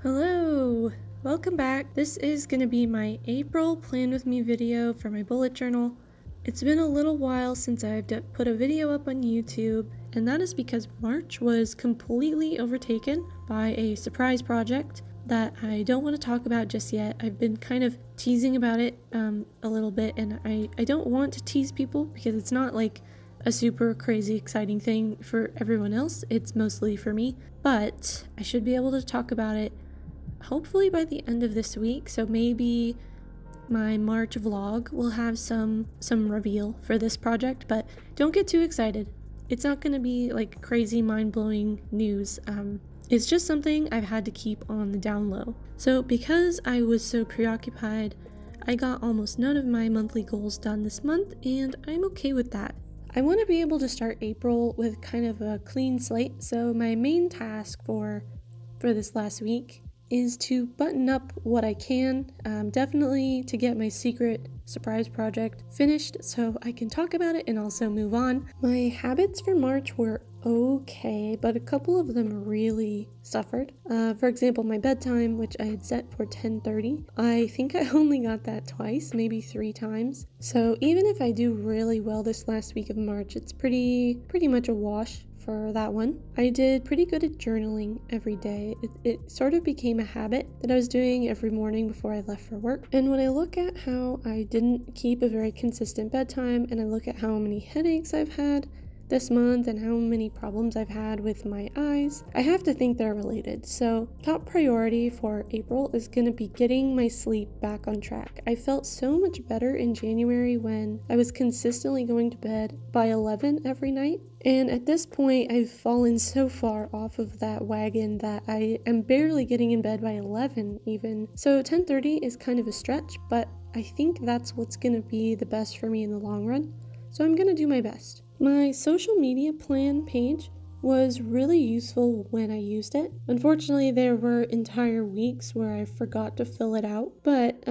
Hello! Welcome back. This is going to be my April Plan With Me video for my bullet journal. It's been a little while since I've put a video up on YouTube, and that is because March was completely overtaken by a surprise project that I don't want to talk about just yet. I've been kind of teasing about it a little bit, and I don't want to tease people because it's not like a super crazy exciting thing for everyone else. It's mostly for me, but I should be able to talk about it hopefully by the end of this week. So maybe my March vlog will have some reveal for this project, but don't get too excited. It's not going to be like crazy mind-blowing news. It's just something I've had to keep on the down low. So because I was so preoccupied, I got almost none of my monthly goals done this month, and I'm okay with that. I want to be able to start April with kind of a clean slate, so my main task for this last week is to button up what I can, definitely to get my secret surprise project finished so I can talk about it and also move on. My habits for March were okay, but a couple of them really suffered. For example, my bedtime, which I had set for 10:30, I think I only got that twice, maybe 3 times. So even if I do really well this last week of March, it's pretty much a wash for that one. I did pretty good at journaling every day. It sort of became a habit that I was doing every morning before I left for work. And when I look at how I didn't keep a very consistent bedtime, and I look at how many headaches I've had this month and how many problems I've had with my eyes, I have to think they're related. So top priority for April is going to be getting my sleep back on track. I felt so much better in January when I was consistently going to bed by 11 every night. And at this point, I've fallen so far off of that wagon that I am barely getting in bed by 11 even. So 10:30 is kind of a stretch, but I think that's what's going to be the best for me in the long run. So I'm going to do my best. My social media plan page was really useful when I used it. Unfortunately, there were entire weeks where I forgot to fill it out, but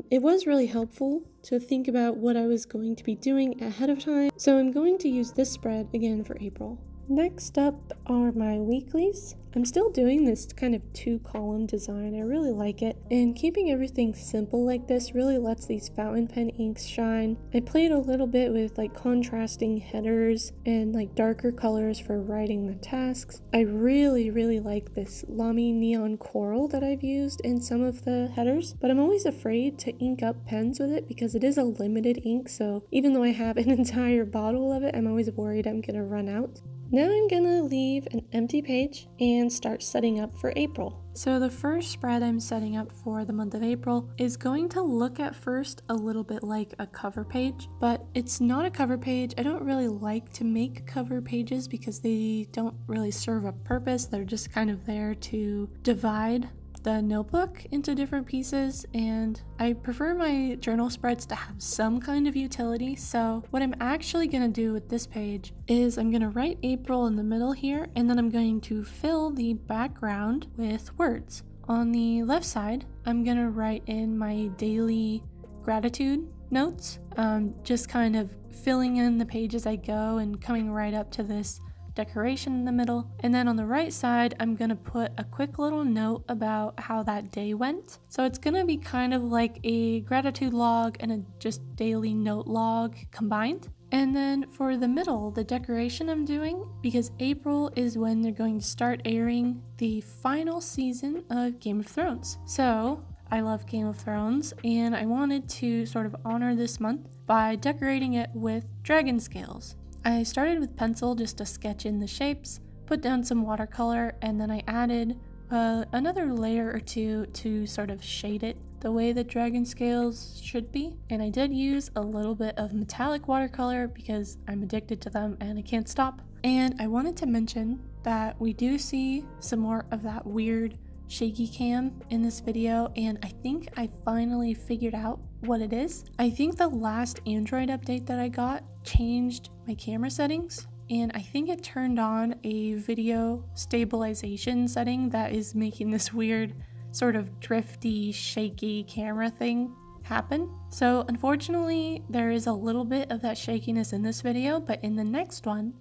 it was really helpful to think about what I was going to be doing ahead of time. So I'm going to use this spread again for April. Next up are my weeklies. I'm still doing this kind of 2-column design. I really like it, and keeping everything simple like this really lets these fountain pen inks shine. I played a little bit with like contrasting headers and like darker colors for writing the tasks. I really like this Lamy neon coral that I've used in some of the headers, but I'm always afraid to ink up pens with it because it is a limited ink, so even though I have an entire bottle of it, I'm always worried I'm gonna run out. Now I'm gonna leave an empty page and start setting up for April. So the first spread I'm setting up for the month of April is going to look at first a little bit like a cover page, but it's not a cover page. I don't really like to make cover pages because they don't really serve a purpose. They're just kind of there to divide the notebook into different pieces, and I prefer my journal spreads to have some kind of utility. So what I'm actually going to do with this page is I'm going to write April in the middle here, and then I'm going to fill the background with words. On the left side, I'm going to write in my daily gratitude notes, just kind of filling in the page as I go and coming right up to this decoration in the middle. And then on the right side, I'm gonna put a quick little note about how that day went. So it's gonna be kind of like a gratitude log and a just daily note log combined. And then for the middle, the decoration I'm doing, because April is when they're going to start airing the final season of Game of Thrones. So I love Game of Thrones, and I wanted to sort of honor this month by decorating it with dragon scales. I started with pencil just to sketch in the shapes, put down some watercolor, and then I added another layer or two to sort of shade it the way the dragon scales should be. And I did use a little bit of metallic watercolor because I'm addicted to them and I can't stop. And I wanted to mention that we do see some more of that weird shaky cam in this video, and I think I finally figured out what it is. I think the last Android update that I got changed my camera settings, and I think it turned on a video stabilization setting that is making this weird sort of drifty, shaky camera thing happen. So unfortunately, there is a little bit of that shakiness in this video, but in the next one,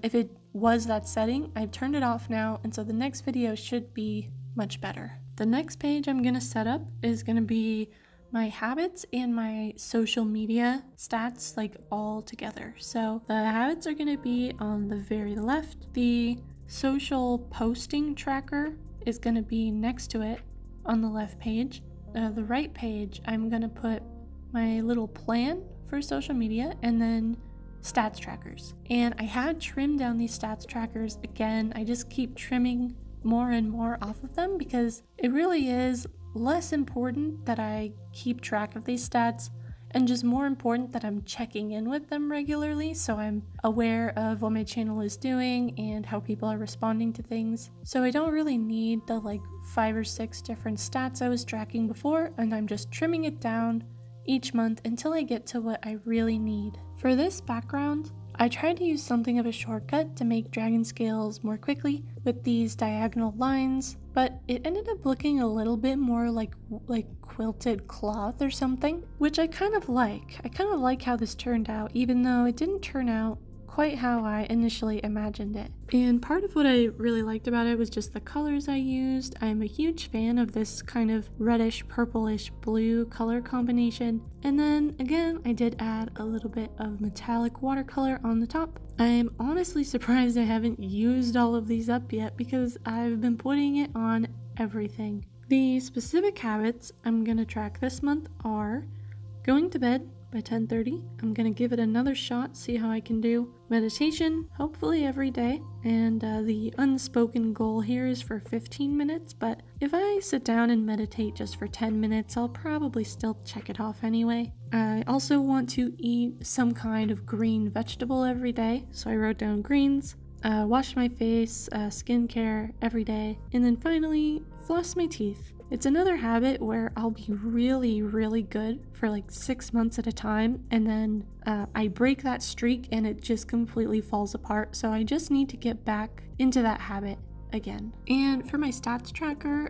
if it was that setting, I've turned it off now, and so the next video should be much better. The next page I'm going to set up is going to be my habits and my social media stats, like all together. So the habits are going to be on the very left. The social posting tracker is going to be next to it on the left page. The right page, I'm going to put my little plan for social media and then stats trackers. And I had trimmed down these stats trackers again. I just keep trimming more and more off of them because it really is less important that I keep track of these stats and just more important that I'm checking in with them regularly so I'm aware of what my channel is doing and how people are responding to things. So I don't really need the like 5 or 6 different stats I was tracking before, and I'm just trimming it down each month until I get to what I really need. For this background, I tried to use something of a shortcut to make dragon scales more quickly with these diagonal lines, but it ended up looking a little bit more like quilted cloth or something, which I kind of like. I kind of like how this turned out, even though it didn't turn out quite how I initially imagined it. And part of what I really liked about it was just the colors I used. I'm a huge fan of this kind of reddish, purplish, blue color combination. And then again, I did add a little bit of metallic watercolor on the top. I'm honestly surprised I haven't used all of these up yet because I've been putting it on everything. The specific habits I'm gonna track this month are going to bed by 10:30. I'm gonna give it another shot, see how I can do. Meditation, hopefully every day. And the unspoken goal here is for 15 minutes, but if I sit down and meditate just for 10 minutes, I'll probably still check it off anyway. I also want to eat some kind of green vegetable every day, so I wrote down greens. Wash my face, skincare every day, and then finally floss my teeth. It's another habit where I'll be really, really good for like 6 months at a time, and then I break that streak and it just completely falls apart. So I just need to get back into that habit again. And for my stats tracker,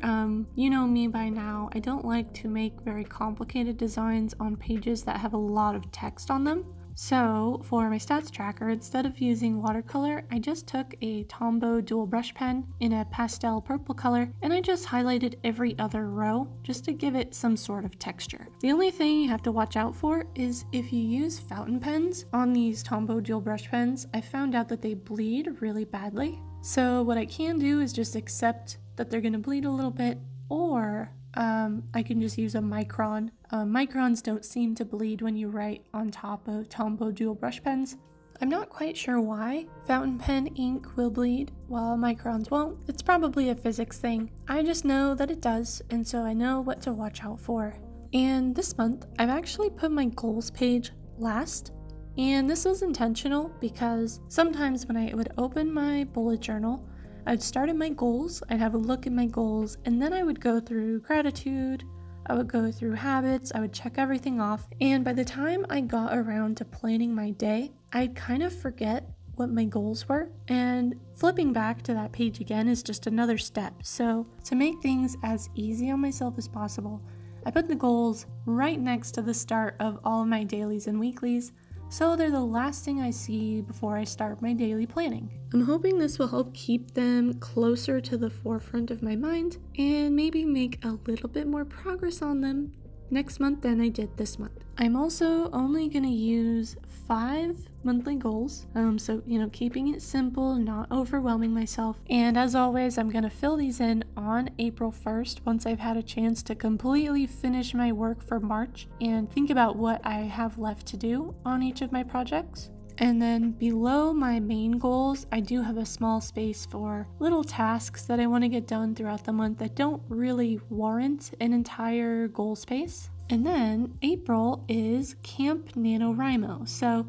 you know me by now, I don't like to make very complicated designs on pages that have a lot of text on them. So for my stats tracker, instead of using watercolor, I just took a Tombow dual brush pen in a pastel purple color, and I just highlighted every other row just to give it some sort of texture. The only thing you have to watch out for is if you use fountain pens on these Tombow dual brush pens, I found out that they bleed really badly. So what I can do is just accept that they're gonna bleed a little bit, or I can just use a micron. Microns don't seem to bleed when you write on top of Tombow dual brush pens. I'm not quite sure why fountain pen ink will bleed while microns won't. It's probably a physics thing. I just know that it does, and so I know what to watch out for. And this month, I've actually put my goals page last. And this was intentional because sometimes when I would open my bullet journal, I'd start at my goals, I'd have a look at my goals, and then I would go through gratitude, I would go through habits, I would check everything off, and by the time I got around to planning my day, I'd kind of forget what my goals were, and flipping back to that page again is just another step. So to make things as easy on myself as possible, I put the goals right next to the start of all of my dailies and weeklies, so they're the last thing I see before I start my daily planning. I'm hoping this will help keep them closer to the forefront of my mind and maybe make a little bit more progress on them next month than I did this month. I'm also only going to use 5 monthly goals, so keeping it simple, not overwhelming myself. And as always, I'm going to fill these in on April 1st once I've had a chance to completely finish my work for March and think about what I have left to do on each of my projects. And then below my main goals, I do have a small space for little tasks that I want to get done throughout the month that don't really warrant an entire goal space. And then April is Camp NaNoWriMo. So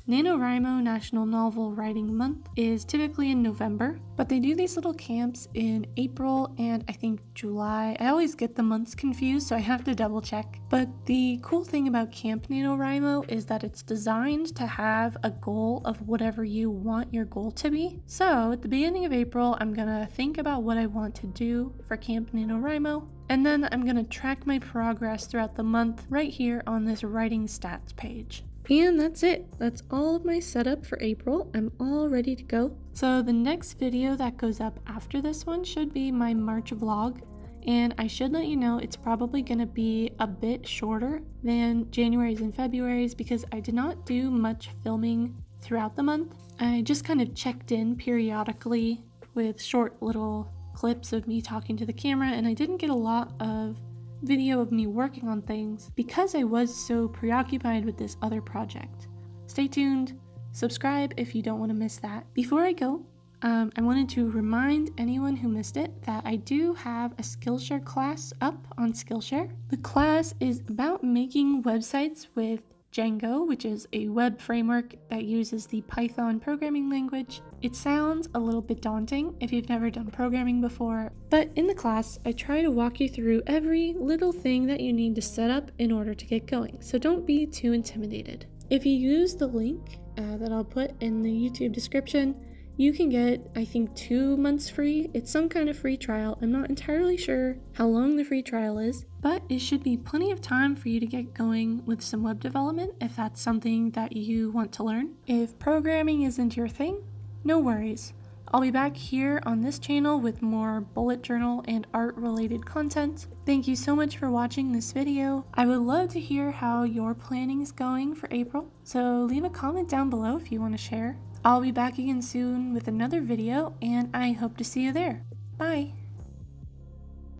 NaNoWriMo National Novel Writing Month is typically in November, but they do these little camps in April and I think July. I always get the months confused, so I have to double check. But the cool thing about Camp NaNoWriMo is that it's designed to have a goal of whatever you want your goal to be. So at the beginning of April, I'm gonna think about what I want to do for Camp NaNoWriMo, and then I'm gonna track my progress throughout the month right here on this writing stats page. And that's it. That's all of my setup for April. I'm all ready to go. So the next video that goes up after this one should be my March vlog. And I should let you know it's probably going to be a bit shorter than January's and February's because I did not do much filming throughout the month. I just kind of checked in periodically with short little clips of me talking to the camera, and I didn't get a lot of video of me working on things because I was so preoccupied with this other project. Stay tuned, subscribe if you don't want to miss that. Before I go, I wanted to remind anyone who missed it that I do have a Skillshare class up on Skillshare. The class is about making websites with Django, which is a web framework that uses the Python programming language. It sounds a little bit daunting if you've never done programming before, but in the class, I try to walk you through every little thing that you need to set up in order to get going, so don't be too intimidated. If you use the link that I'll put in the YouTube description, you can get, I think, 2 months free. It's some kind of free trial. I'm not entirely sure how long the free trial is, but it should be plenty of time for you to get going with some web development if that's something that you want to learn. If programming isn't your thing, no worries. I'll be back here on this channel with more bullet journal and art related content. Thank you so much for watching this video. I would love to hear how your planning is going for April, so leave a comment down below if you want to share. I'll be back again soon with another video, and I hope to see you there. Bye!